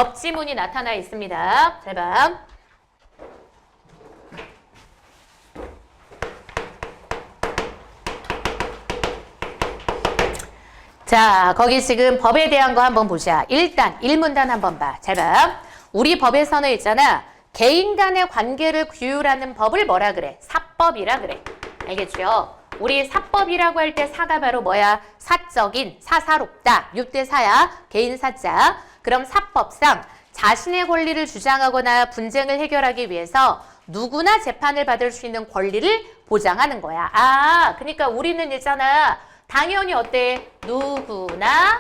법지문이 나타나 있습니다. 잘 봐. 자, 거기 지금 법에 대한 거 한번 보자. 일단 1문단 한번 봐. 잘 봐. 우리 법에서는 있잖아. 개인 간의 관계를 규율하는 법을 뭐라 그래? 사법이라 그래. 알겠죠? 우리 사법이라고 할 때 사가 바로 뭐야? 사적인, 사사롭다. 6대 4야. 개인 사자. 그럼 사법상 자신의 권리를 주장하거나 분쟁을 해결하기 위해서 누구나 재판을 받을 수 있는 권리를 보장하는 거야. 아, 그러니까 우리는 있잖아. 당연히 어때? 누구나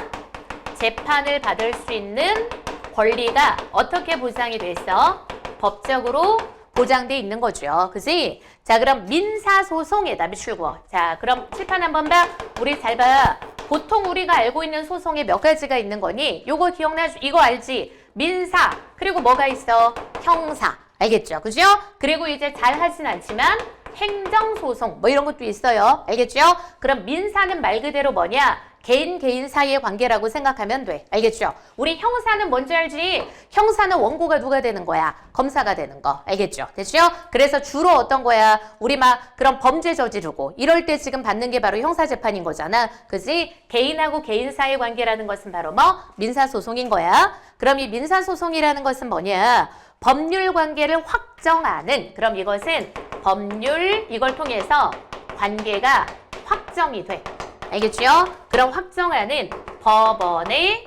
재판을 받을 수 있는 권리가 어떻게 보장이 돼 있어? 법적으로 보장돼 있는 거죠. 그지? 자, 그럼 민사소송에다 미출고. 자, 그럼 칠판 한번 봐. 우리 잘 봐. 보통 우리가 알고 있는 소송에 몇 가지가 있는 거니? 요거 기억나? 이거 알지? 민사. 그리고 뭐가 있어? 형사. 알겠죠? 그죠? 그리고 이제 잘 하진 않지만 행정소송 뭐 이런 것도 있어요. 알겠죠? 그럼 민사는 말 그대로 뭐냐? 개인 사이의 관계라고 생각하면 돼. 알겠죠? 우리 형사는 뭔지 알지? 형사는 원고가 누가 되는 거야? 검사가 되는 거. 알겠죠? 됐죠? 그래서 주로 어떤 거야? 우리 막 그런 범죄 저지르고 이럴 때 지금 받는 게 바로 형사재판인 거잖아. 그지? 개인하고 개인 사이의 관계라는 것은 바로 뭐? 민사소송인 거야. 그럼 이 민사소송이라는 것은 뭐냐? 법률 관계를 확정하는, 그럼 이것은 법률 이걸 통해서 관계가 확정이 돼. 알겠죠? 그럼 확정하는 법원의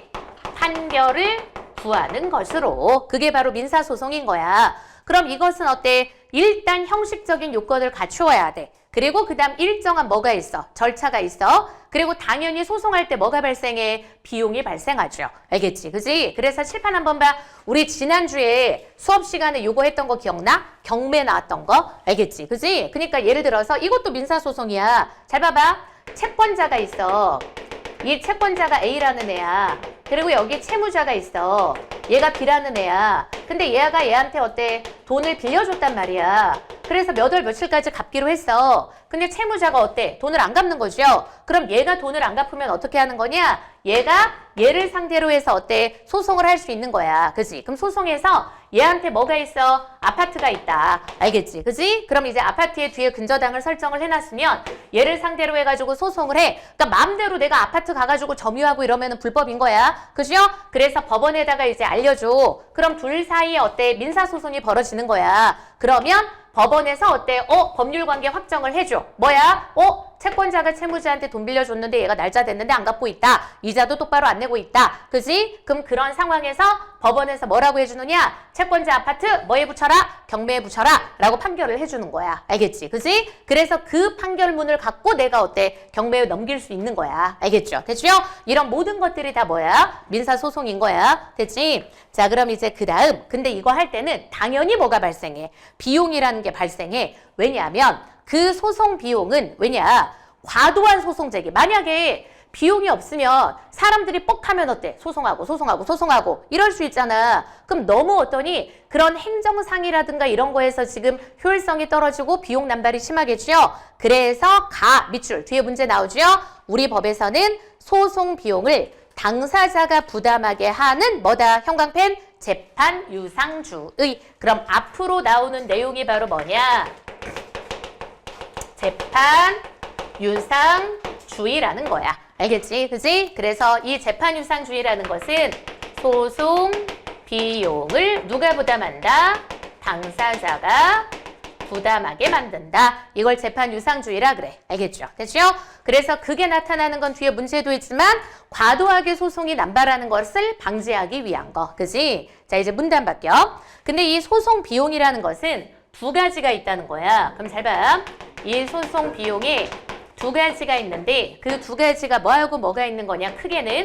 판결을 구하는 것으로, 그게 바로 민사소송인 거야. 그럼 이것은 어때? 일단 형식적인 요건을 갖추어야 돼. 그리고 그 다음 일정한 뭐가 있어? 절차가 있어. 그리고 당연히 소송할 때 뭐가 발생해? 비용이 발생하죠. 알겠지? 그지? 그래서 칠판 한번 봐. 우리 지난주에 수업 시간에 요거 했던 거 기억나? 경매 나왔던 거? 알겠지? 그지? 그러니까 예를 들어서 이것도 민사소송이야. 잘 봐봐. 채권자가 있어. 이 채권자가 A라는 애야. 그리고 여기 채무자가 있어. 얘가 B라는 애야. 근데 얘가 얘한테 어때? 돈을 빌려줬단 말이야. 그래서 몇 월 며칠까지 갚기로 했어. 근데 채무자가 어때? 돈을 안 갚는 거죠. 그럼 얘가 돈을 안 갚으면 어떻게 하는 거냐? 얘가 얘를 상대로 해서 어때? 소송을 할 수 있는 거야. 그지? 그럼 소송에서 얘한테 뭐가 있어? 아파트가 있다. 알겠지? 그지? 그럼 이제 아파트의 뒤에 근저당을 설정을 해놨으면 얘를 상대로 해가지고 소송을 해. 그러니까 마음대로 내가 아파트 가가지고 점유하고 이러면 불법인 거야. 그죠? 그래서 법원에다가 이제 알려줘. 그럼 둘 사이에 어때? 민사소송이 벌어지는 거야. 그러면 법원에서 어때? 법률관계 확정을 해줘. 뭐야? 채권자가 채무자한테 돈 빌려줬는데 얘가 날짜 됐는데 안 갚고 있다. 이자도 똑바로 안 내고 있다. 그지? 그럼 그런 상황에서 법원에서 뭐라고 해주느냐? 채권자 아파트 뭐에 붙여라? 경매에 붙여라. 라고 판결을 해주는 거야. 알겠지? 그지? 그래서 그 판결문을 갖고 내가 어때? 경매에 넘길 수 있는 거야. 알겠죠? 됐죠? 이런 모든 것들이 다 뭐야? 민사소송인 거야. 됐지? 자, 그럼 이제 그 다음. 근데 이거 할 때는 당연히 뭐가 발생해? 비용이라는 게 발생해. 왜냐하면 그 소송 비용은 왜냐? 과도한 소송 제기. 만약에 비용이 없으면 사람들이 뻑하면 어때? 소송하고 이럴 수 있잖아. 그럼 너무 어떠니? 그런 행정상이라든가 이런 거에서 지금 효율성이 떨어지고 비용 남발이 심하겠죠? 그래서 밑줄 뒤에 문제 나오죠? 우리 법에서는 소송 비용을 당사자가 부담하게 하는 뭐다? 형광펜 재판 유상주의. 그럼 앞으로 나오는 내용이 바로 뭐냐? 재판 유상주의라는 거야. 알겠지? 그지? 그래서 이 재판 유상주의라는 것은 소송 비용을 누가 부담한다? 당사자가 부담하게 만든다. 이걸 재판 유상주의라 그래. 알겠죠? 됐죠? 그래서 그게 나타나는 건 뒤에 문제도 있지만 과도하게 소송이 남발하는 것을 방지하기 위한 거. 그지? 자, 이제 문단 바뀌어. 근데 이 소송 비용이라는 것은 두 가지가 있다는 거야. 그럼 잘 봐. 이 소송 비용이 두 가지가 있는데 그 두 가지가 뭐하고 뭐가 있는 거냐? 크게는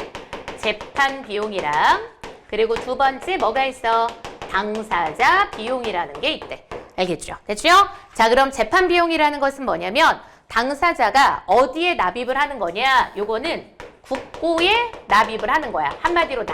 재판 비용이랑 그리고 두 번째 뭐가 있어? 당사자 비용이라는 게 있대. 알겠죠? 됐죠? 자, 그럼 재판 비용이라는 것은 뭐냐면 당사자가 어디에 납입을 하는 거냐? 요거는 국고에 납입을 하는 거야. 한마디로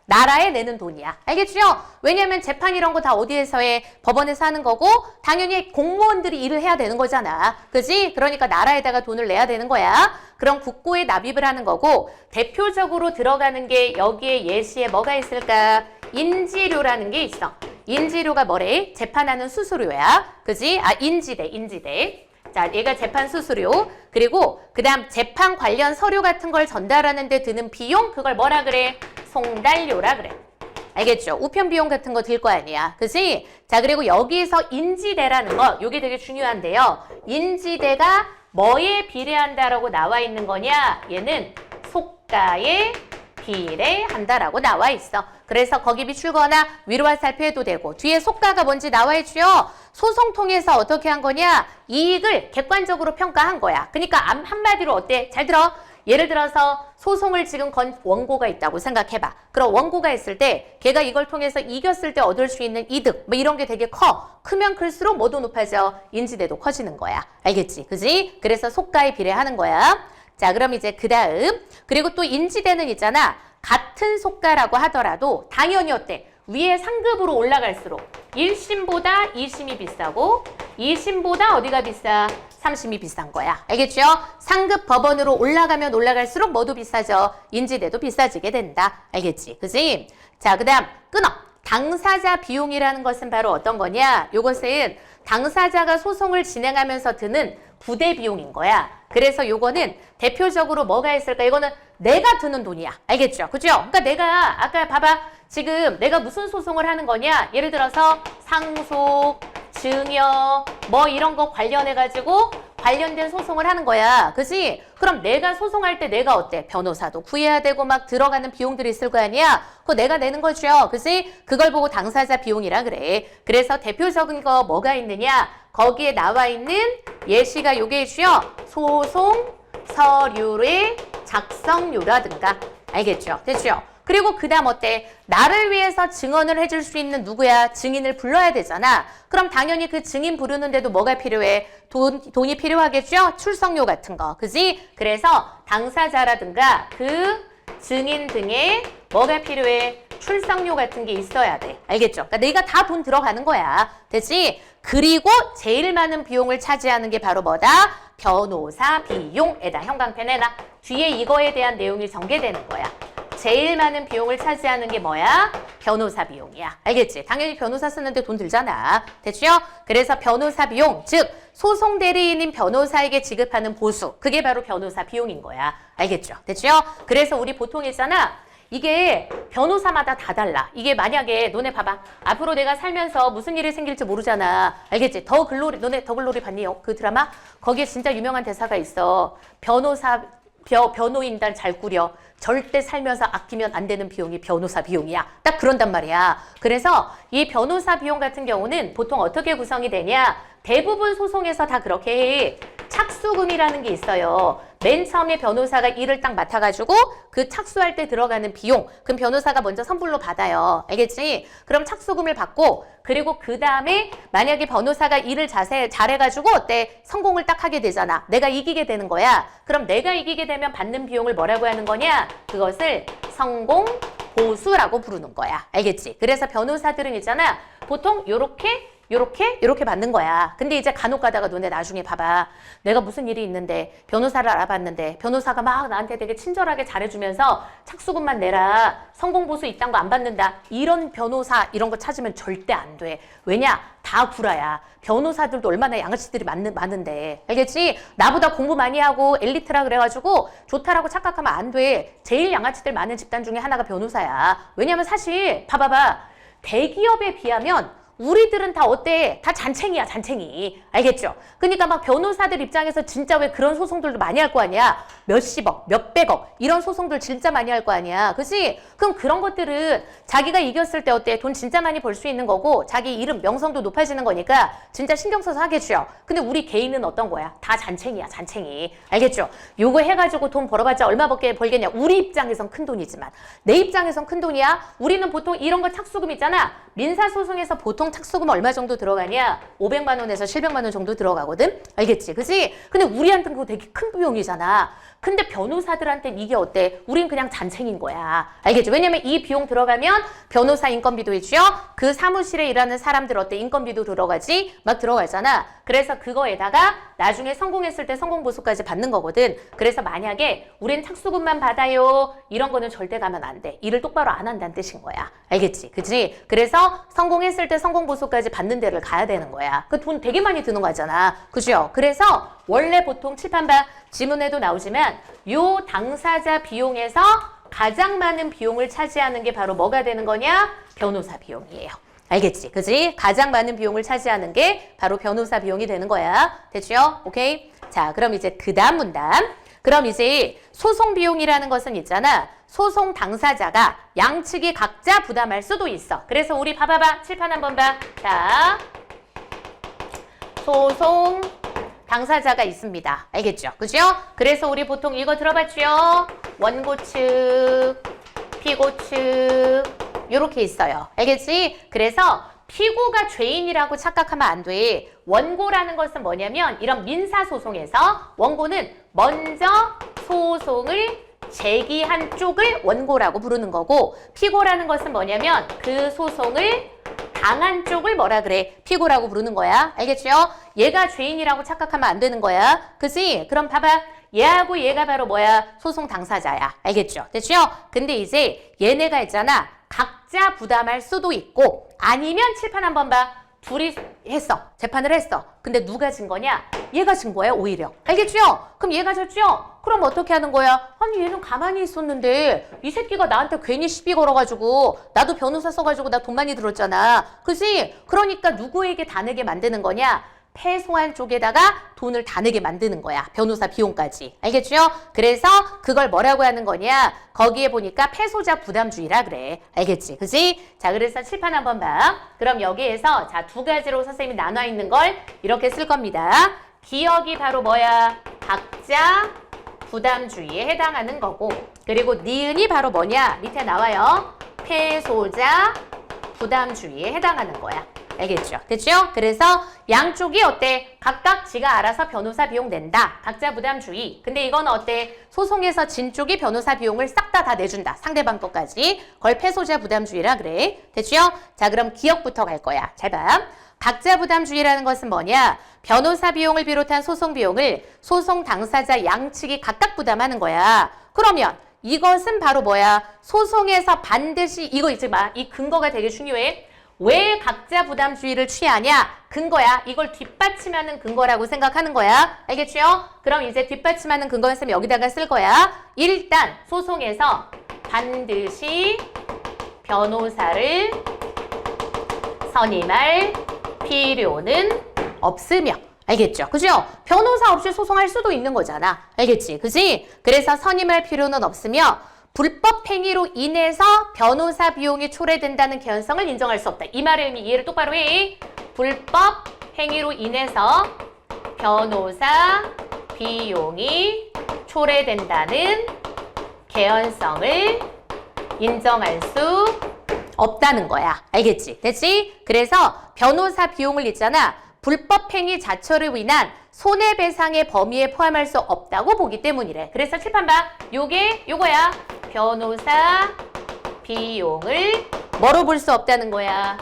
나라에 내는 돈이야. 알겠죠? 왜냐면 재판 이런 거 다 어디에서 해? 법원에서 하는 거고 당연히 공무원들이 일을 해야 되는 거잖아. 그지? 그러니까 나라에다가 돈을 내야 되는 거야. 그럼 국고에 납입을 하는 거고 대표적으로 들어가는 게 여기에 예시에 뭐가 있을까? 인지료라는 게 있어. 인지료가 뭐래? 재판하는 수수료야. 그지? 아, 인지대. 자, 얘가 재판 수수료. 그리고 그 다음 재판 관련 서류 같은 걸 전달하는 데 드는 비용? 그걸 뭐라 그래? 송달료라 그래. 알겠죠? 우편 비용 같은 거 들 거 아니야. 그지? 자, 그리고 여기에서 인지대라는 거, 요게 되게 중요한데요. 인지대가 뭐에 비례한다라고 나와 있는 거냐? 얘는 속가에 비례한다라고 나와 있어. 그래서 거기 비출거나 위로와 살펴도 되고 뒤에 속가가 뭔지 나와 있죠. 소송 통해서 어떻게 한 거냐? 이익을 객관적으로 평가한 거야. 그러니까 한마디로 어때? 잘 들어. 예를 들어서 소송을 지금 건 원고가 있다고 생각해봐. 그럼 원고가 있을 때 걔가 이걸 통해서 이겼을 때 얻을 수 있는 이득 뭐 이런 게 되게 커. 크면 클수록 뭐도 높아져? 인지대도 커지는 거야. 알겠지? 그지? 그래서 속가에 비례하는 거야. 자, 그럼 이제 그 다음 그리고 또 인지대는 있잖아. 같은 속가라고 하더라도 당연히 어때? 위에 상급으로 올라갈수록 1심보다 2심이 비싸고 2심보다 어디가 비싸? 3심이 비싼 거야. 알겠죠? 상급 법원으로 올라가면 올라갈수록 뭐도 비싸져? 인지대도 비싸지게 된다. 알겠지? 그지? 자, 그 다음 끊어. 당사자 비용이라는 것은 바로 어떤 거냐? 요것은 당사자가 소송을 진행하면서 드는 부대 비용인 거야. 그래서 요거는 대표적으로 뭐가 있을까? 이거는 내가 드는 돈이야. 알겠죠? 그죠? 그러니까 내가 아까 봐봐. 지금 내가 무슨 소송을 하는 거냐? 예를 들어서 상속, 증여 뭐 이런 거 관련해가지고 관련된 소송을 하는 거야. 그지? 그럼 내가 소송할 때 내가 어때? 변호사도 구해야 되고 막 들어가는 비용들이 있을 거 아니야? 그거 내가 내는 거죠. 그지? 그걸 보고 당사자 비용이라 그래. 그래서 대표적인 거 뭐가 있느냐? 거기에 나와 있는 예시가 요게 있죠. 소송 서류의 작성료라든가. 알겠죠? 됐죠? 그리고 그 다음 어때? 나를 위해서 증언을 해줄 수 있는 누구야? 증인을 불러야 되잖아. 그럼 당연히 그 증인 부르는데도 뭐가 필요해? 돈이 필요하겠죠? 출석료 같은 거. 그지? 그래서 당사자라든가 그 증인 등에 뭐가 필요해? 출석료 같은 게 있어야 돼. 알겠죠? 그러니까 내가 다 돈 들어가는 거야. 됐지? 그리고 제일 많은 비용을 차지하는 게 바로 뭐다? 변호사 비용에다 형광펜에다 뒤에 이거에 대한 내용이 전개되는 거야. 제일 많은 비용을 차지하는 게 뭐야? 변호사 비용이야. 알겠지? 당연히 변호사 쓰는데 돈 들잖아. 됐죠? 그래서 변호사 비용, 즉 소송 대리인인 변호사에게 지급하는 보수, 그게 바로 변호사 비용인 거야. 알겠죠? 됐죠? 그래서 우리 보통 있잖아. 이게 변호사마다 다 달라. 이게 만약에 너네 봐봐. 앞으로 내가 살면서 무슨 일이 생길지 모르잖아. 알겠지? 더 글로리, 너네 더 글로리 봤니? 그 드라마? 거기에 진짜 유명한 대사가 있어. 변호인단 잘 꾸려. 절대 살면서 아끼면 안 되는 비용이 변호사 비용이야. 딱 그런단 말이야. 그래서 이 변호사 비용 같은 경우는 보통 어떻게 구성이 되냐? 대부분 소송에서 다 그렇게 해. 착수금이라는 게 있어요. 맨 처음에 변호사가 일을 딱 맡아가지고 그 착수할 때 들어가는 비용, 그럼 변호사가 먼저 선불로 받아요. 알겠지? 그럼 착수금을 받고 그리고 그 다음에 만약에 변호사가 일을 잘해가지고 어때? 성공을 딱 하게 되잖아. 내가 이기게 되는 거야. 그럼 내가 이기게 되면 받는 비용을 뭐라고 하는 거냐? 그것을 성공 보수라고 부르는 거야. 알겠지? 그래서 변호사들은 있잖아. 보통 요렇게 받는 거야. 근데 이제 간혹 가다가 너네 나중에 봐봐. 내가 무슨 일이 있는데 변호사를 알아봤는데 변호사가 막 나한테 되게 친절하게 잘해주면서 착수금만 내라. 성공보수 이딴 거 안 받는다. 이런 변호사 이런 거 찾으면 절대 안 돼. 왜냐? 다 구라야. 변호사들도 얼마나 양아치들이 많은데. 알겠지? 나보다 공부 많이 하고 엘리트라 그래가지고 좋다라고 착각하면 안 돼. 제일 양아치들 많은 집단 중에 하나가 변호사야. 왜냐면 사실 봐봐봐. 대기업에 비하면 우리들은 다 어때? 다 잔챙이야, 잔챙이. 알겠죠? 그러니까 막 변호사들 입장에서 진짜 왜 그런 소송들도 많이 할 거 아니야? 몇십억, 몇백억 이런 소송들 진짜 많이 할 거 아니야. 그치? 그럼 그런 것들은 자기가 이겼을 때 어때? 돈 진짜 많이 벌 수 있는 거고 자기 이름, 명성도 높아지는 거니까 진짜 신경 써서 하겠죠. 근데 우리 개인은 어떤 거야? 다 잔챙이야, 잔챙이. 알겠죠? 요거 해가지고 돈 벌어봤자 얼마 벌겠냐? 우리 입장에선 큰 돈이지만 내 입장에선 큰 돈이야? 우리는 보통 이런 거 착수금 있잖아. 민사소송에서 보통 보통 착수금 얼마 정도 들어가냐? 500만 원에서 700만 원 정도 들어가거든? 알겠지? 그지? 근데 우리한테는 그거 되게 큰 비용이잖아. 근데 변호사들한테는 이게 어때? 우린 그냥 잔챙인 거야. 알겠지? 왜냐면 이 비용 들어가면 변호사 인건비도 있죠? 그 사무실에 일하는 사람들 어때? 인건비도 들어가지? 막 들어가잖아. 그래서 그거에다가 나중에 성공했을 때 성공보수까지 받는 거거든. 그래서 만약에 우린 착수금만 받아요. 이런 거는 절대 가면 안 돼. 일을 똑바로 안 한다는 뜻인 거야. 알겠지? 그치? 그래서 성공했을 때 성공보수까지 받는 데를 가야 되는 거야. 그 돈 되게 많이 드는 거잖아. 그죠? 그래서 원래 보통 칠판봐 지문에도 나오지만 요 당사자 비용에서 가장 많은 비용을 차지하는 게 바로 뭐가 되는 거냐? 변호사 비용이에요. 알겠지? 그지? 가장 많은 비용을 차지하는 게 바로 변호사 비용이 되는 거야. 됐죠? 오케이? 자, 그럼 이제 그 다음 문단. 그럼 이제 소송 비용이라는 것은 있잖아. 소송 당사자가 양측이 각자 부담할 수도 있어. 그래서 우리 봐봐봐. 칠판 한번 봐. 자, 소송 당사자가 있습니다. 알겠죠? 그죠? 그래서 우리 보통 이거 들어봤죠? 원고 측, 피고 측 요렇게 있어요. 알겠지? 그래서 피고가 죄인이라고 착각하면 안 돼. 원고라는 것은 뭐냐면 이런 민사소송에서 원고는 먼저 소송을 제기한 쪽을 원고라고 부르는 거고 피고라는 것은 뭐냐면 그 소송을 당한 쪽을 뭐라 그래? 피고라고 부르는 거야. 알겠죠? 얘가 죄인이라고 착각하면 안 되는 거야. 그치? 그럼 봐봐. 얘하고 얘가 바로 뭐야? 소송 당사자야. 알겠죠? 됐죠? 근데 이제 얘네가 있잖아. 각자 부담할 수도 있고 아니면 칠판 한번 봐. 둘이 했어. 재판을 했어. 근데 누가 진 거냐? 얘가 진 거야, 오히려. 알겠죠? 그럼 얘가 졌죠? 그럼 어떻게 하는 거야? 아니, 얘는 가만히 있었는데 이 새끼가 나한테 괜히 시비 걸어가지고 나도 변호사 써가지고 나 돈 많이 들었잖아. 그지? 그러니까 누구에게 다 내게 만드는 거냐? 패소한 쪽에다가 돈을 다 내게 만드는 거야. 변호사 비용까지. 알겠죠? 그래서 그걸 뭐라고 하는 거냐? 거기에 보니까 패소자 부담주의라 그래. 알겠지? 그지? 자, 그래서 칠판 한번 봐. 그럼 여기에서 자, 두 가지로 선생님이 나눠 있는 걸 이렇게 쓸 겁니다. 기억이 바로 뭐야? 각자 부담주의에 해당하는 거고 그리고 니은이 바로 뭐냐? 밑에 나와요. 패소자 부담주의에 해당하는 거야. 알겠죠? 됐죠? 그래서 양쪽이 어때? 각각 지가 알아서 변호사 비용 낸다. 각자 부담주의. 근데 이건 어때? 소송에서 진 쪽이 변호사 비용을 싹 다 내준다. 상대방 것까지. 그걸 패소자 부담주의라 그래. 됐죠? 자, 그럼 기억부터 갈 거야. 잘 봐. 각자 부담주의라는 것은 뭐냐? 변호사 비용을 비롯한 소송 비용을 소송 당사자 양측이 각각 부담하는 거야. 그러면 이것은 바로 뭐야? 소송에서 반드시 이거 있지 마. 이 근거가 되게 중요해. 왜 각자 부담주의를 취하냐? 근거야. 이걸 뒷받침하는 근거라고 생각하는 거야. 알겠죠? 그럼 이제 뒷받침하는 근거는 쌤 여기다가 쓸 거야. 일단 소송에서 반드시 변호사를 선임할 필요는 없으며 알겠죠? 그죠? 변호사 없이 소송할 수도 있는 거잖아. 알겠지? 그지? 그래서 선임할 필요는 없으며 불법 행위로 인해서 변호사 비용이 초래된다는 개연성을 인정할 수 없다. 이 말의 의미 이해를 똑바로 해. 불법 행위로 인해서 변호사 비용이 초래된다는 개연성을 인정할 수 없다는 거야. 알겠지? 됐지? 그래서 변호사 비용을 있잖아. 불법 행위 자체로 인한 손해배상의 범위에 포함할 수 없다고 보기 때문이래. 그래서 칠판 봐. 요거야. 변호사 비용을 뭐로 볼 수 없다는 거야?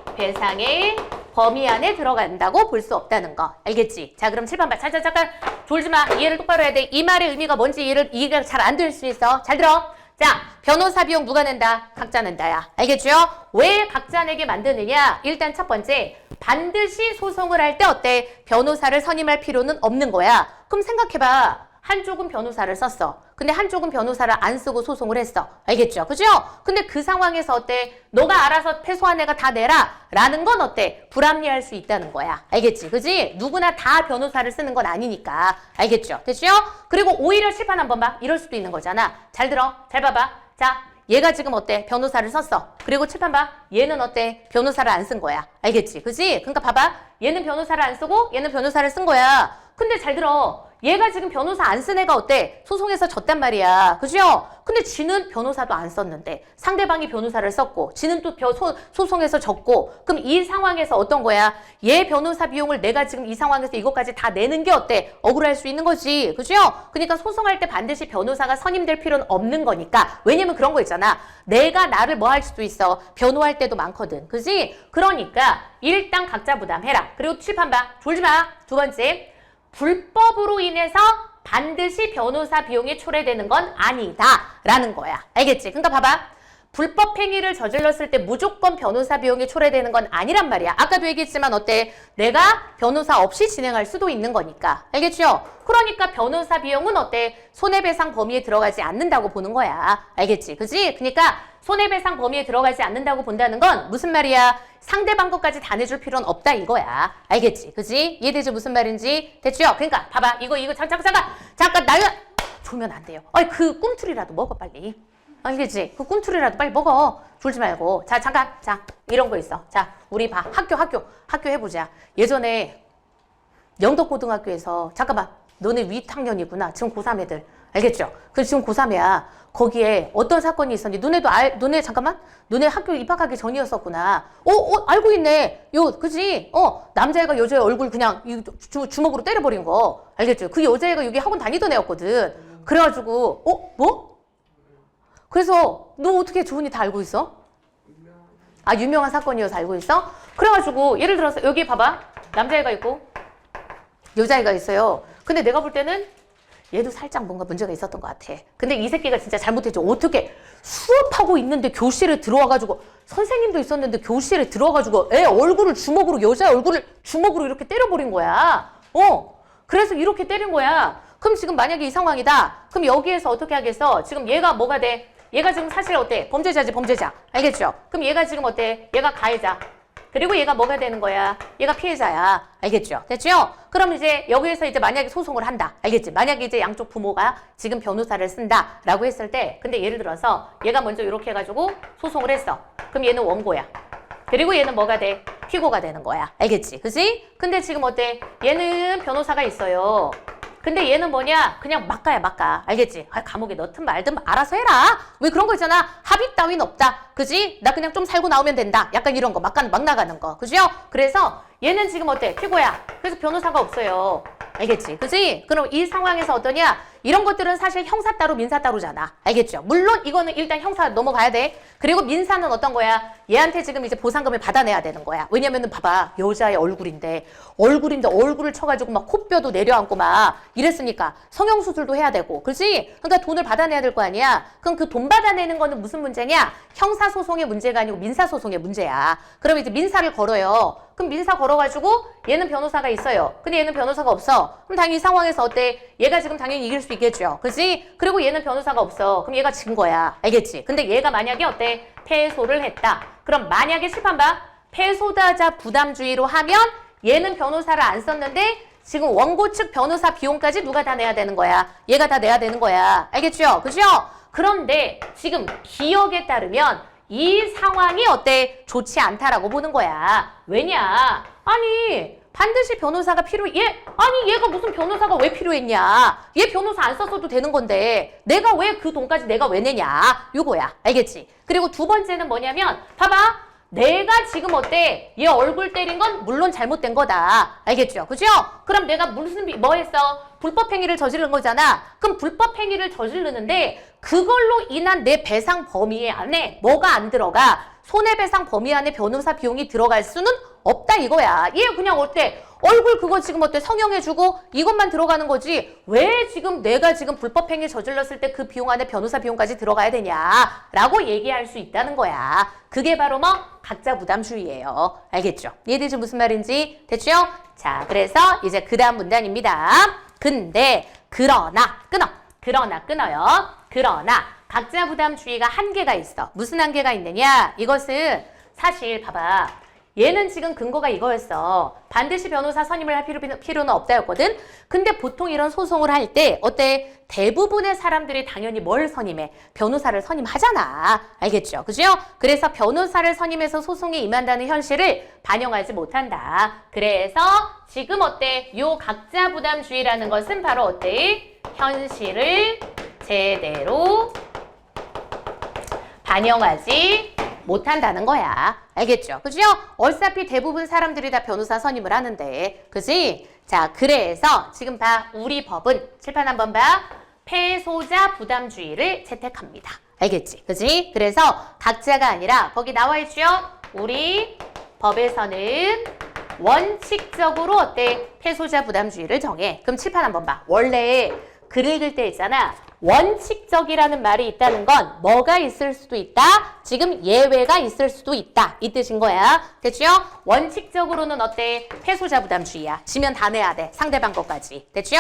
손해배상의 범위 안에 들어간다고 볼 수 없다는 거. 알겠지? 자, 그럼 칠판 봐. 잠깐 졸지 마. 이해를 똑바로 해야 돼. 이 말의 의미가 뭔지 이해가 잘 안 될 수 있어. 잘 들어. 자, 변호사 비용 누가 낸다? 각자 낸다야. 알겠죠? 왜 각자 내게 만드느냐? 일단 첫 번째, 반드시 소송을 할 때 어때? 변호사를 선임할 필요는 없는 거야. 그럼 생각해봐. 한쪽은 변호사를 썼어. 근데 한쪽은 변호사를 안 쓰고 소송을 했어. 알겠죠? 그죠? 근데 그 상황에서 어때? 너가 알아서 패소한 애가 다 내라. 라는 건 어때? 불합리할 수 있다는 거야. 알겠지? 그지? 누구나 다 변호사를 쓰는 건 아니니까. 알겠죠? 됐죠? 그리고 오히려 칠판 한번 봐. 이럴 수도 있는 거잖아. 잘 들어. 잘 봐봐. 자, 얘가 지금 어때? 변호사를 썼어. 그리고 칠판 봐. 얘는 어때? 변호사를 안 쓴 거야. 알겠지? 그지? 그러니까 봐봐. 얘는 변호사를 안 쓰고 얘는 변호사를 쓴 거야. 근데 잘 들어. 얘가 지금 변호사 안 쓴 애가 어때? 소송에서 졌단 말이야. 그죠? 근데 지는 변호사도 안 썼는데 상대방이 변호사를 썼고 지는 또 소송에서 졌고 그럼 이 상황에서 어떤 거야? 얘 변호사 비용을 내가 지금 이 상황에서 이것까지 다 내는 게 어때? 억울할 수 있는 거지. 그죠? 그러니까 소송할 때 반드시 변호사가 선임될 필요는 없는 거니까. 왜냐면 그런 거 있잖아. 내가 나를 뭐 할 수도 있어. 변호할 때도 많거든. 그지? 그러니까 일단 각자 부담해라. 그리고 칠판 봐. 졸지 마. 두 번째, 불법으로 인해서 반드시 변호사 비용이 초래되는 건 아니다 라는 거야. 알겠지? 그러니까 봐봐. 불법 행위를 저질렀을 때 무조건 변호사 비용이 초래되는 건 아니란 말이야. 아까도 얘기했지만 어때? 내가 변호사 없이 진행할 수도 있는 거니까. 알겠죠? 그러니까 변호사 비용은 어때? 손해배상 범위에 들어가지 않는다고 보는 거야. 알겠지? 그지? 그러니까 손해배상 범위에 들어가지 않는다고 본다는 건 무슨 말이야? 상대방 것까지 다 내줄 필요는 없다 이거야. 알겠지? 그지? 이해되죠? 무슨 말인지? 됐죠? 그러니까 봐봐. 이거 잠깐 나야 졸면 안 돼요. 아이 그 꿈틀이라도 먹어 빨리. 알겠지? 그 꿈틀이라도 빨리 먹어. 졸지 말고. 자 잠깐. 자 이런 거 있어. 자 우리 봐. 학교 해보자. 예전에 영덕고등학교에서 잠깐만. 너네 윗학년이구나. 지금 고3 애들. 알겠죠? 그 지금 고3이야. 거기에 어떤 사건이 있었니? 너네 잠깐만. 너네 학교 입학하기 전이었었구나. 알고 있네. 그지? 남자애가 여자애 얼굴 그냥 주먹으로 때려버린 거. 알겠죠? 그 여자애가 여기 학원 다니던 애였거든. 그래가지고 뭐? 그래서 너 어떻게 조은이 다 알고 있어? 아 유명한 사건이어서 알고 있어? 그래가지고 예를 들어서 여기 봐봐. 남자애가 있고 여자애가 있어요. 근데 내가 볼 때는 얘도 살짝 뭔가 문제가 있었던 것 같아. 근데 이 새끼가 진짜 잘못했죠. 어떻게 수업하고 있는데 교실에 들어와가지고 선생님도 있었는데 교실에 들어와가지고 애 얼굴을 주먹으로 여자 얼굴을 주먹으로 이렇게 때려버린 거야. 그래서 이렇게 때린 거야. 그럼 지금 만약에 이 상황이다. 그럼 여기에서 어떻게 하겠어? 지금 얘가 뭐가 돼? 얘가 지금 사실 어때? 범죄자지 범죄자. 알겠죠? 그럼 얘가 지금 어때? 얘가 가해자. 그리고 얘가 뭐가 되는 거야? 얘가 피해자야. 알겠죠? 됐죠? 그럼 이제 여기에서 이제 만약에 소송을 한다. 알겠지? 만약에 이제 양쪽 부모가 지금 변호사를 쓴다. 라고 했을 때, 근데 예를 들어서 얘가 먼저 이렇게 해가지고 소송을 했어. 그럼 얘는 원고야. 그리고 얘는 뭐가 돼? 피고가 되는 거야. 알겠지? 그지? 근데 지금 어때? 얘는 변호사가 있어요. 근데 얘는 뭐냐? 그냥 막가야 막가. 알겠지? 감옥에 넣든 말든 알아서 해라. 왜 그런 거 있잖아. 합의 따윈 없다. 그지? 나 그냥 좀 살고 나오면 된다. 약간 이런 거. 막 나가는 거. 그죠? 그래서 얘는 지금 어때? 피고야. 그래서 변호사가 없어요. 알겠지? 그지? 그럼 이 상황에서 어떠냐? 이런 것들은 사실 형사 따로 민사 따로잖아. 알겠죠? 물론 이거는 일단 형사 넘어가야 돼. 그리고 민사는 어떤 거야? 얘한테 지금 이제 보상금을 받아내야 되는 거야. 왜냐면은 봐봐. 여자의 얼굴인데 얼굴을 쳐가지고 막 코뼈도 내려앉고 막 이랬으니까 성형수술도 해야 되고. 그렇지? 그러니까 돈을 받아내야 될 거 아니야. 그럼 그 돈 받아내는 거는 무슨 문제냐? 형사소송의 문제가 아니고 민사소송의 문제야. 그럼 이제 민사를 걸어요. 그럼 민사 걸어가지고 얘는 변호사가 있어요. 근데 얘는 변호사가 없어. 그럼 당연히 이 상황에서 어때? 얘가 지금 당연히 이길 수 있겠죠. 그렇지? 그리고 얘는 변호사가 없어. 그럼 얘가 진 거야. 알겠지? 근데 얘가 만약에 어때? 패소를 했다. 그럼 만약에 칠판 봐. 패소자자 부담주의로 하면 얘는 변호사를 안 썼는데 지금 원고 측 변호사 비용까지 누가 다 내야 되는 거야? 얘가 다 내야 되는 거야. 알겠죠? 그죠? 그런데 지금 기억에 따르면 이 상황이 어때? 좋지 않다라고 보는 거야. 왜냐? 아니 반드시 변호사가 얘가 무슨 변호사가 왜 필요했냐? 얘 변호사 안 썼어도 되는 건데 내가 왜 그 돈까지 내가 왜 내냐? 요거야. 알겠지? 그리고 두 번째는 뭐냐면 봐봐. 내가 지금 어때? 얘 얼굴 때린 건 물론 잘못된 거다. 알겠죠? 그죠? 그럼 내가 뭐 했어? 불법 행위를 저지른 거잖아. 그럼 불법 행위를 저지르는데 그걸로 인한 내 배상 범위 안에 뭐가 안 들어가? 손해배상 범위 안에 변호사 비용이 들어갈 수는 없다 이거야. 얘 그냥 어때? 얼굴 그거 지금 어때? 성형해주고 이것만 들어가는 거지. 왜 지금 내가 지금 불법 행위 저질렀을 때 그 비용 안에 변호사 비용까지 들어가야 되냐라고 얘기할 수 있다는 거야. 그게 바로 뭐 각자 부담주의예요. 알겠죠? 이해되죠? 무슨 말인지? 됐죠? 자, 그래서 이제 그 다음 문단입니다. 근데 그러나 끊어요. 그러나 각자 부담주의가 한계가 있어. 무슨 한계가 있느냐? 이것은 사실 봐봐. 얘는 지금 근거가 이거였어. 반드시 변호사 선임을 할 필요는 없다였거든. 근데 보통 이런 소송을 할 때 어때? 대부분의 사람들이 당연히 뭘 선임해? 변호사를 선임하잖아. 알겠죠? 그죠? 그래서 변호사를 선임해서 소송에 임한다는 현실을 반영하지 못한다. 그래서 지금 어때? 요 각자 부담주의라는 것은 바로 어때? 현실을 제대로 반영하지 못한다는 거야. 알겠죠? 그죠? 어차피 대부분 사람들이 다 변호사 선임을 하는데. 그지? 자, 그래서 지금 봐. 우리 법은 칠판 한번 봐. 패소자 부담주의를 채택합니다. 알겠지? 그지? 그래서 각자가 아니라 거기 나와 있죠? 우리 법에서는 원칙적으로 어때? 패소자 부담주의를 정해. 그럼 칠판 한번 봐. 원래 글 읽을 때 있잖아. 원칙적이라는 말이 있다는 건 뭐가 있을 수도 있다. 지금 예외가 있을 수도 있다. 이 뜻인 거야. 됐죠? 원칙적으로는 어때? 패소자 부담주의야. 지면 다 내야 돼. 상대방 것까지. 됐죠?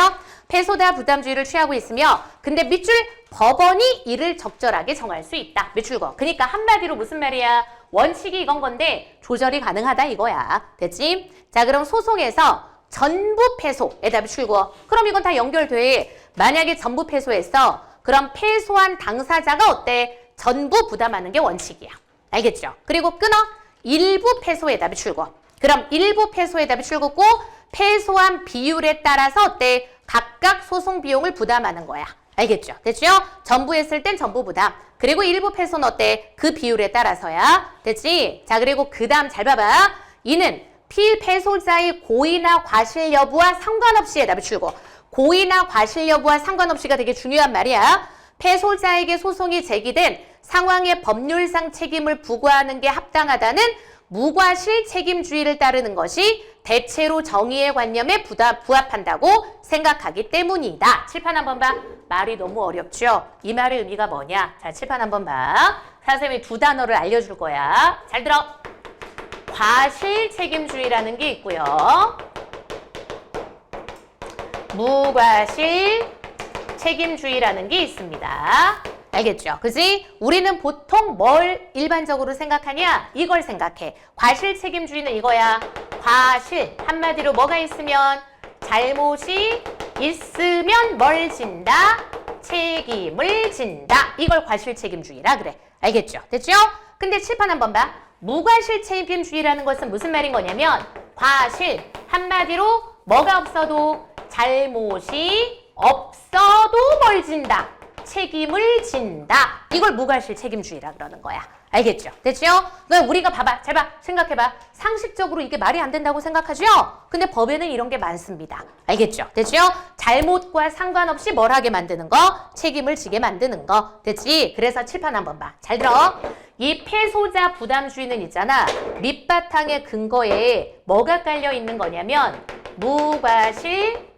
패소자 부담주의를 취하고 있으며 근데 밑줄 법원이 이를 적절하게 정할 수 있다. 밑줄거. 그러니까 한마디로 무슨 말이야? 원칙이 이건 건데 조절이 가능하다 이거야. 됐지? 자, 그럼 소송에서 전부 패소에다 밑줄거. 그럼 이건 다 연결돼. 만약에 전부 패소했어. 그럼 패소한 당사자가 어때? 전부 부담하는 게 원칙이야. 알겠죠? 그리고 끊어. 일부 패소에다 밑줄거. 그럼 일부 패소에다 밑줄긋고 패소한 비율에 따라서 어때? 각각 소송 비용을 부담하는 거야. 알겠죠? 됐죠? 전부 했을 땐 전부 부담. 그리고 일부 패소는 어때? 그 비율에 따라서야. 됐지? 자, 그리고 그 다음 잘 봐봐. 이는 필패소자의 고의나 과실 여부와 상관없이에다 붙이고 고의나 과실 여부와 상관없이가 되게 중요한 말이야. 패소자에게 소송이 제기된 상황의 법률상 책임을 부과하는 게 합당하다는 무과실 책임주의를 따르는 것이 대체로 정의의 관념에 부합한다고 생각하기 때문이다. 칠판 한번 봐. 말이 너무 어렵죠? 이 말의 의미가 뭐냐? 자, 칠판 한번 봐. 선생님이 두 단어를 알려줄 거야. 잘 들어. 과실 책임주의라는 게 있고요. 무과실 책임주의라는 게 있습니다. 알겠죠? 그지? 우리는 보통 뭘 일반적으로 생각하냐? 이걸 생각해. 과실 책임주의는 이거야. 과실. 한마디로 뭐가 있으면? 잘못이 있으면 뭘 진다? 책임을 진다. 이걸 과실 책임주의라 그래. 알겠죠? 됐죠? 근데 칠판 한번 봐. 무과실 책임주의라는 것은 무슨 말인 거냐면 과실. 한마디로 뭐가 없어도 잘못이 없어도 뭘 진다? 책임을 진다. 이걸 무과실 책임주의라 그러는 거야. 알겠죠? 됐죠? 그럼 우리가 봐봐. 잘 봐. 생각해봐. 상식적으로 이게 말이 안 된다고 생각하죠? 근데 법에는 이런 게 많습니다. 알겠죠? 됐죠? 잘못과 상관없이 뭘 하게 만드는 거? 책임을 지게 만드는 거. 됐지? 그래서 칠판 한번 봐. 잘 들어. 이 패소자 부담주의는 있잖아. 밑바탕의 근거에 뭐가 깔려 있는 거냐면 무과실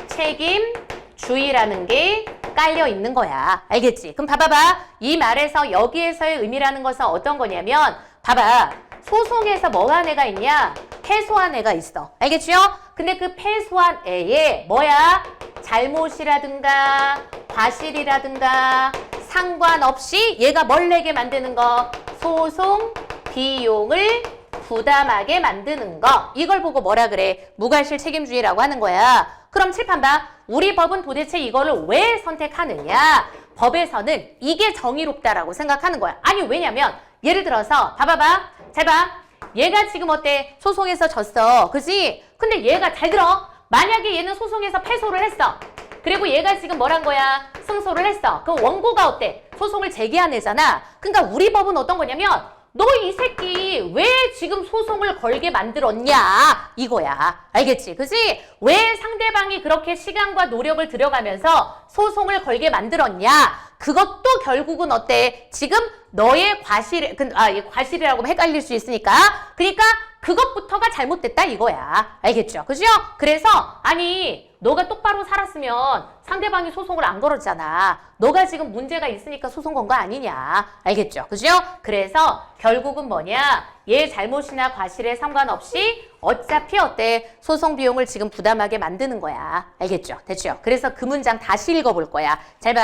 책임주의라는 게 깔려 있는 거야. 알겠지? 그럼 봐봐봐. 이 말에서 여기에서의 의미라는 것은 어떤 거냐면 봐봐. 소송에서 뭐한 애가 있냐? 패소한 애가 있어. 알겠죠? 근데 그 패소한 애에 뭐야? 잘못이라든가 과실이라든가 상관없이 얘가 뭘 내게 만드는 거? 소송 비용을 부담하게 만드는 거. 이걸 보고 뭐라 그래? 무과실 책임주의라고 하는 거야. 그럼 칠판 봐. 우리 법은 도대체 이거를 왜 선택하느냐? 법에서는 이게 정의롭다라고 생각하는 거야. 아니 왜냐면 예를 들어서 봐봐봐. 잘 봐. 얘가 지금 어때? 소송에서 졌어. 그지? 근데 얘가 잘 들어. 만약에 얘는 소송에서 패소를 했어. 그리고 얘가 지금 뭐란 거야? 승소를 했어. 그럼 원고가 어때? 소송을 제기한 애잖아. 그러니까 우리 법은 어떤 거냐면 너 이 새끼 왜 지금 소송을 걸게 만들었냐? 이거야. 알겠지? 그지? 왜 상대방이 그렇게 시간과 노력을 들여가면서 소송을 걸게 만들었냐? 그것도 결국은 어때? 지금 너의 과실이라고 하면 헷갈릴 수 있으니까. 그러니까 그것부터가 잘못됐다 이거야. 알겠죠? 그죠? 그래서 아니 너가 똑바로 살았으면 상대방이 소송을 안 걸었잖아. 너가 지금 문제가 있으니까 소송 건 거 아니냐. 알겠죠? 그죠? 그래서 결국은 뭐냐? 얘 잘못이나 과실에 상관없이 어차피 어때? 소송 비용을 지금 부담하게 만드는 거야. 알겠죠? 됐죠? 그래서 그 문장 다시 읽어볼 거야. 잘 봐.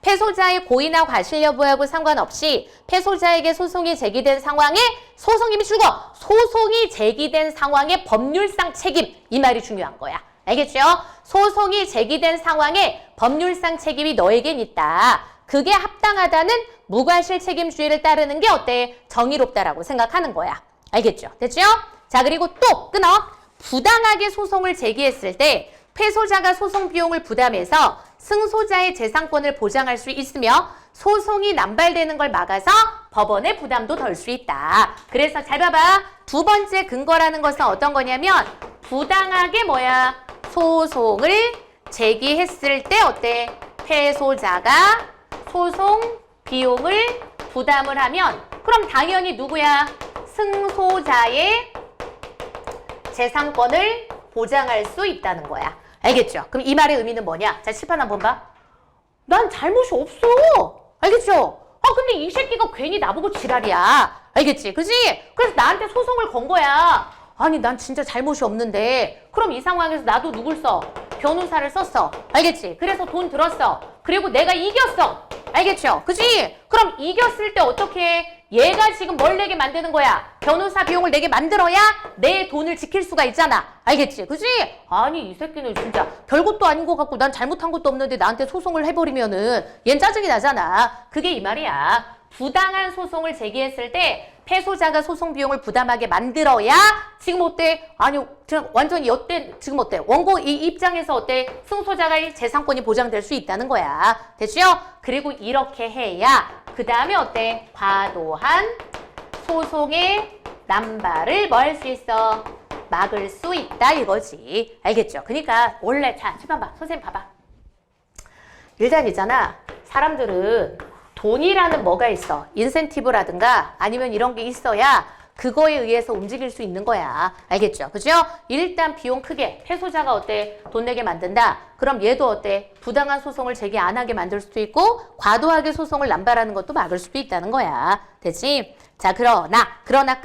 패소자의 고의나 과실 여부하고 상관없이 패소자에게 소송이 제기된 상황에 소송임이 줄고 소송이 제기된 상황의 법률상 책임. 이 말이 중요한 거야. 알겠죠? 소송이 제기된 상황에 법률상 책임이 너에겐 있다. 그게 합당하다는 무과실 책임주의를 따르는 게 어때? 정의롭다라고 생각하는 거야. 알겠죠? 됐죠? 자, 그리고 또 끊어. 부당하게 소송을 제기했을 때 패소자가 소송 비용을 부담해서 승소자의 재산권을 보장할 수 있으며 소송이 남발되는 걸 막아서 법원의 부담도 덜 수 있다. 그래서 잘 봐봐. 두 번째 근거라는 것은 어떤 거냐면 부당하게 뭐야? 소송을 제기했을 때 어때? 패소자가 소송 비용을 부담을 하면 그럼 당연히 누구야? 승소자의 재산권을 보장할 수 있다는 거야. 알겠죠? 그럼 이 말의 의미는 뭐냐? 자, 칠판 한번 봐. 난 잘못이 없어. 알겠죠? 아, 근데 이 새끼가 괜히 나보고 지랄이야. 알겠지? 그지? 그래서 나한테 소송을 건 거야. 아니, 난 진짜 잘못이 없는데. 그럼 이 상황에서 나도 누굴 써? 변호사를 썼어. 알겠지? 그래서 돈 들었어. 그리고 내가 이겼어. 알겠죠? 그지? 그럼 이겼을 때 어떻게 해? 얘가 지금 뭘 내게 만드는 거야? 변호사 비용을 내게 만들어야 내 돈을 지킬 수가 있잖아. 알겠지? 그지? 아니, 이 새끼는 진짜 별것도 아닌 것 같고 난 잘못한 것도 없는데 나한테 소송을 해버리면은 얜 짜증이 나잖아. 그게 이 말이야. 부당한 소송을 제기했을 때 패소자가 소송 비용을 부담하게 만들어야 지금 어때? 아니, 지금 완전히 지금 어때? 원고 이 입장에서 어때? 승소자가 재산권이 보장될 수 있다는 거야. 됐죠? 그리고 이렇게 해야 그 다음에 어때? 과도한 소송의 남발을 뭐 할 수 있어? 막을 수 있다 이거지. 알겠죠? 그러니까 원래 자, 칠판 봐. 선생님 봐봐. 일단 있잖아. 사람들은 돈이라는 뭐가 있어? 인센티브라든가 아니면 이런 게 있어야 그거에 의해서 움직일 수 있는 거야. 알겠죠? 그죠? 일단 비용 크게 패소자가 어때? 돈 내게 만든다. 그럼 얘도 어때? 부당한 소송을 제기 안 하게 만들 수도 있고 과도하게 소송을 남발하는 것도 막을 수도 있다는 거야. 됐지? 자, 그러나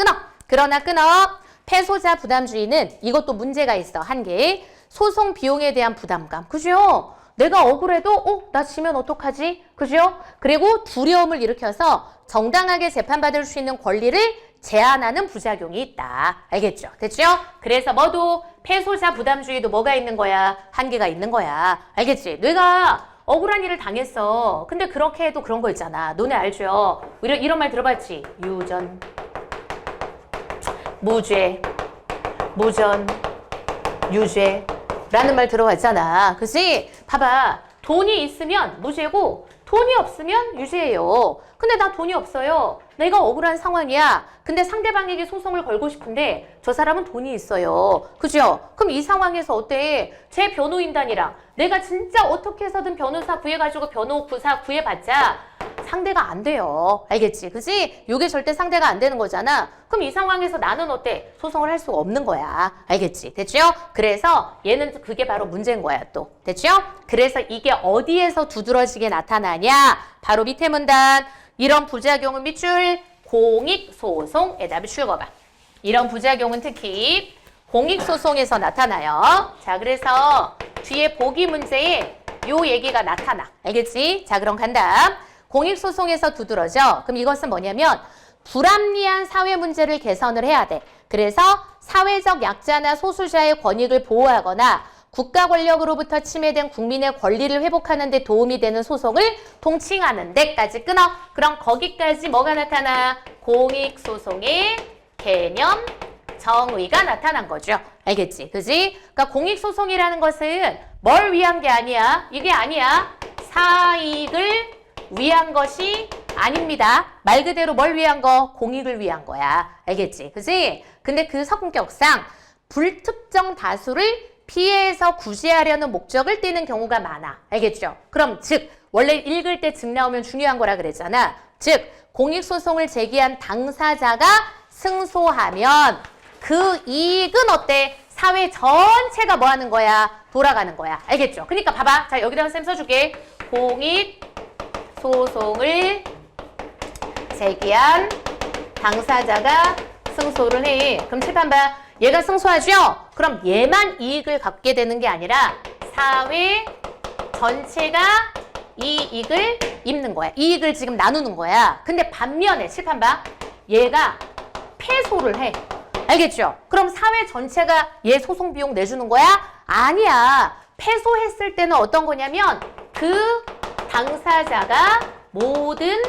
끊어. 패소자 부담주의는 이것도 문제가 있어. 한 개. 소송 비용에 대한 부담감. 그죠? 내가 억울해도 나 지면 어떡하지? 그죠? 그리고 두려움을 일으켜서 정당하게 재판받을 수 있는 권리를 제한하는 부작용이 있다. 알겠죠? 됐죠? 그래서 뭐도 패소자 부담주의도 뭐가 있는 거야? 한계가 있는 거야. 알겠지? 내가 억울한 일을 당했어. 근데 그렇게 해도 그런 거 있잖아. 너네 알죠? 이런 말 들어봤지? 유전, 무죄, 무전, 유죄 라는 말 들어봤잖아. 그치? 봐봐. 돈이 있으면 무죄고 돈이 없으면 유죄예요. 근데 나 돈이 없어요. 내가 억울한 상황이야. 근데 상대방에게 소송을 걸고 싶은데 저 사람은 돈이 있어요. 그죠? 그럼 이 상황에서 어때? 제 변호인단이랑 내가 진짜 어떻게 해서든 변호사 구해가지고 변호사 구해봤자 상대가 안 돼요. 알겠지? 그지? 이게 절대 상대가 안 되는 거잖아. 그럼 이 상황에서 나는 어때? 소송을 할 수가 없는 거야. 알겠지? 됐죠? 그래서 얘는 그게 바로 문제인 거야 또. 됐죠? 그래서 이게 어디에서 두드러지게 나타나냐? 바로 밑에 문단. 이런 부작용은 밑줄 공익소송에다 붙여봐. 이런 부작용은 특히 공익소송에서 나타나요. 자, 그래서 뒤에 보기 문제에 요 얘기가 나타나. 알겠지? 자, 그럼 간다. 공익소송에서 두드러져. 그럼 이것은 뭐냐면 불합리한 사회 문제를 개선을 해야 돼. 그래서 사회적 약자나 소수자의 권익을 보호하거나 국가 권력으로부터 침해된 국민의 권리를 회복하는 데 도움이 되는 소송을 통칭하는 데까지 끊어. 그럼 거기까지 뭐가 나타나? 공익소송의 개념, 정의가 나타난 거죠. 알겠지? 그지? 그러니까 공익소송이라는 것은 뭘 위한 게 아니야. 이게 아니야. 사익을 위한 것이 아닙니다. 말 그대로 뭘 위한 거? 공익을 위한 거야. 알겠지? 그지? 근데 그 성격상 불특정 다수를 피해서 구제하려는 목적을 띠는 경우가 많아. 알겠죠? 그럼 즉 원래 읽을 때 즉 나오면 중요한 거라 그랬잖아. 즉 공익소송을 제기한 당사자가 승소하면 그 이익은 어때? 사회 전체가 뭐 하는 거야? 돌아가는 거야. 알겠죠? 그러니까 봐봐. 자, 여기다가 쌤 써줄게. 공익소송을 제기한 당사자가 승소를 해. 그럼 칠판 봐. 얘가 승소하죠? 그럼 얘만 이익을 갖게 되는 게 아니라 사회 전체가 이익을 입는 거야. 이익을 지금 나누는 거야. 근데 반면에 칠판 봐. 얘가 패소를 해. 알겠죠? 그럼 사회 전체가 얘 소송 비용 내주는 거야? 아니야. 패소했을 때는 어떤 거냐면 그 당사자가 모든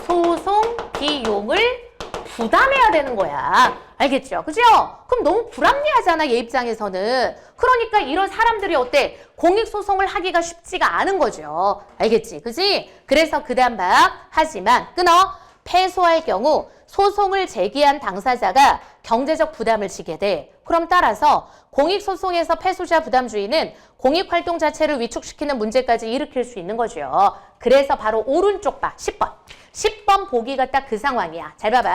소송 비용을 부담해야 되는 거야. 알겠죠? 그죠? 그럼 너무 불합리하잖아, 얘 입장에서는. 그러니까 이런 사람들이 어때? 공익소송을 하기가 쉽지가 않은 거죠. 알겠지? 그지? 그래서 그 다음 봐. 하지만 끊어. 패소할 경우 소송을 제기한 당사자가 경제적 부담을 지게 돼. 그럼 따라서 공익소송에서 패소자 부담주의는 공익활동 자체를 위축시키는 문제까지 일으킬 수 있는 거죠. 그래서 바로 오른쪽 봐. 10번. 10번 보기가 딱 그 상황이야. 잘 봐봐.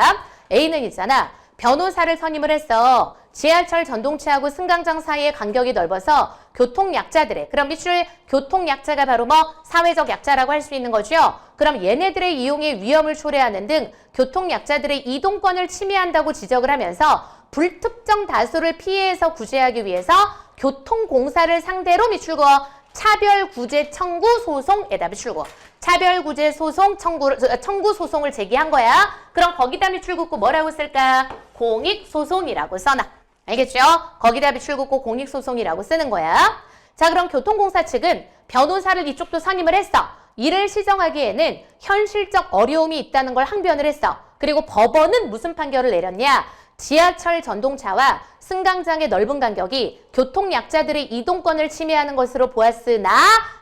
A는 있잖아. 변호사를 선임을 했어. 지하철 전동차하고 승강장 사이의 간격이 넓어서 교통약자들의, 그럼 밑줄 교통약자가 바로 뭐 사회적 약자라고 할 수 있는 거죠. 그럼 얘네들의 이용에 위험을 초래하는 등 교통약자들의 이동권을 침해한다고 지적을 하면서 불특정 다수를 피해에서 구제하기 위해서 교통공사를 상대로 밑줄 그어 차별구제 청구 소송에다 밑줄 그어 차별구제 소송 청구 소송을 제기한 거야. 그럼 거기다 밑줄 긋고 뭐라고 쓸까? 공익소송이라고 써놔. 알겠죠? 거기다 밑줄 긋고 공익소송이라고 쓰는 거야. 자, 그럼 교통공사 측은 변호사를 이쪽도 선임을 했어. 이를 시정하기에는 현실적 어려움이 있다는 걸 항변을 했어. 그리고 법원은 무슨 판결을 내렸냐? 지하철 전동차와 승강장의 넓은 간격이 교통약자들의 이동권을 침해하는 것으로 보았으나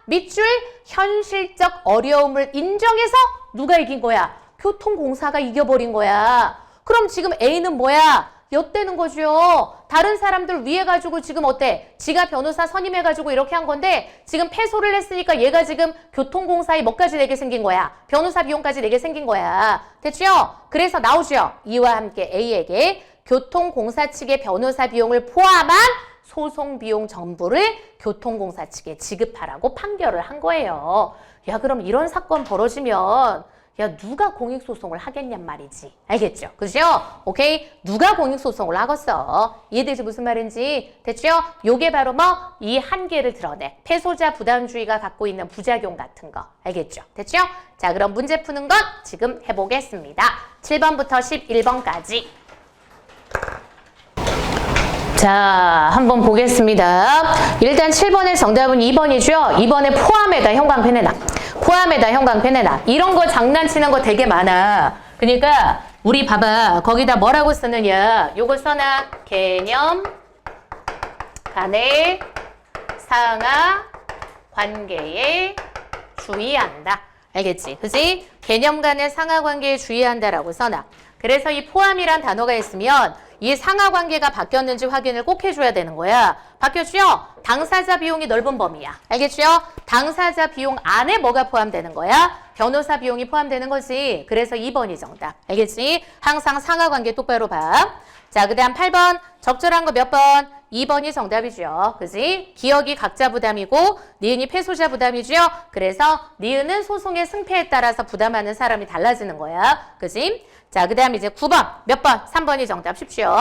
밑줄 현실적 어려움을 인정해서 누가 이긴 거야? 교통공사가 이겨버린 거야. 그럼 지금 A는 뭐야? 엿대는 거죠. 다른 사람들 위해 가지고 지금 어때? 지가 변호사 선임해가지고 이렇게 한 건데 지금 패소를 했으니까 얘가 지금 교통공사에 뭐까지 내게 생긴 거야? 변호사 비용까지 내게 생긴 거야. 됐죠? 그래서 나오죠. 이와 함께 A에게 교통공사 측의 변호사 비용을 포함한 소송 비용 전부를 교통공사 측에 지급하라고 판결을 한 거예요. 야, 그럼 이런 사건 벌어지면 야, 누가 공익소송을 하겠냔 말이지. 알겠죠? 그죠? 오케이? 누가 공익소송을 하겠어? 이해되지 무슨 말인지? 됐죠? 요게 바로 뭐? 이 한계를 드러내. 패소자 부담주의가 갖고 있는 부작용 같은 거. 알겠죠? 됐죠? 자, 그럼 문제 푸는 것 지금 해보겠습니다. 7번부터 11번까지. 자, 한번 보겠습니다. 일단 7번의 정답은 2번이죠? 2번에 포함에다 형광펜에나. 포함에다 형광펜에나. 이런 거 장난치는 거 되게 많아. 그러니까 우리 봐봐. 거기다 뭐라고 쓰느냐. 요거 써놔. 개념 간의 상하 관계에 주의한다. 알겠지? 그지? 개념 간의 상하 관계에 주의한다라고 써놔. 그래서 이 포함이란 단어가 있으면 이 상하 관계가 바뀌었는지 확인을 꼭 해줘야 되는 거야. 바뀌었죠? 당사자 비용이 넓은 범위야. 알겠죠? 당사자 비용 안에 뭐가 포함되는 거야? 변호사 비용이 포함되는 거지. 그래서 2번이 정답. 알겠지? 항상 상하 관계 똑바로 봐. 자, 그 다음 8번. 적절한 거 몇 번? 2번이 정답이죠. 그지? 기억이 각자 부담이고 니은이 패소자 부담이죠. 그래서 니은은 소송의 승패에 따라서 부담하는 사람이 달라지는 거야. 그지? 자, 그 다음 이제 9번. 몇 번? 3번이 정답 쉽죠.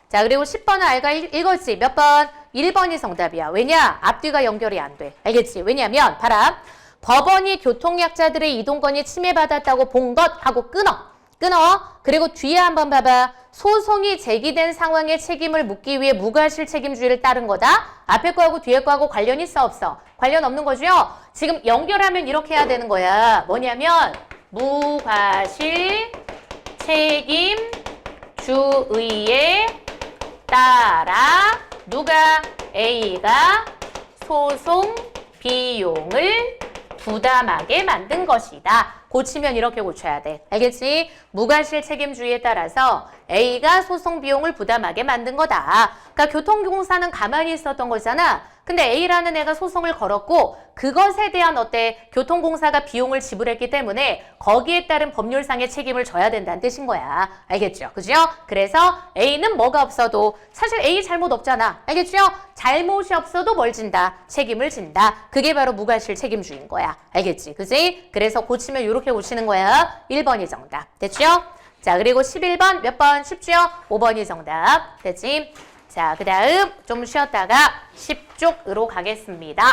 자, 그리고 10번은 알가 읽었지? 몇 번? 1번이 정답이야. 왜냐? 앞뒤가 연결이 안 돼. 알겠지? 왜냐면 봐라. 법원이 교통약자들의 이동권이 침해받았다고 본 것 하고 끊어. 그리고 뒤에 한번 봐봐. 소송이 제기된 상황의 책임을 묻기 위해 무과실책임주의를 따른 거다. 앞에 거하고 뒤에 거하고 관련 있어 없어? 관련 없는 거죠? 지금 연결하면 이렇게 해야 되는 거야. 뭐냐면 무과실 책임주의에 따라 누가 A가 소송 비용을 부담하게 만든 것이다. 고치면 이렇게 고쳐야 돼. 알겠지? 무과실 책임주의에 따라서 A가 소송 비용을 부담하게 만든 거다. 그러니까 교통공사는 가만히 있었던 거잖아. 근데 A라는 애가 소송을 걸었고 그것에 대한 어때? 교통공사가 비용을 지불했기 때문에 거기에 따른 법률상의 책임을 져야 된다는 뜻인 거야. 알겠죠? 그죠? 그래서 A는 뭐가 없어도 사실 A 잘못 없잖아. 알겠죠? 잘못이 없어도 뭘 진다? 책임을 진다. 그게 바로 무과실 책임주의인 거야. 알겠지? 그지? 그래서 고치면 이렇게 고치는 거야. 1번이 정답. 됐죠? 자, 그리고 11번 몇 번? 쉽죠? 5번이 정답. 됐지? 자, 그 다음 좀 쉬었다가 10쪽으로 가겠습니다.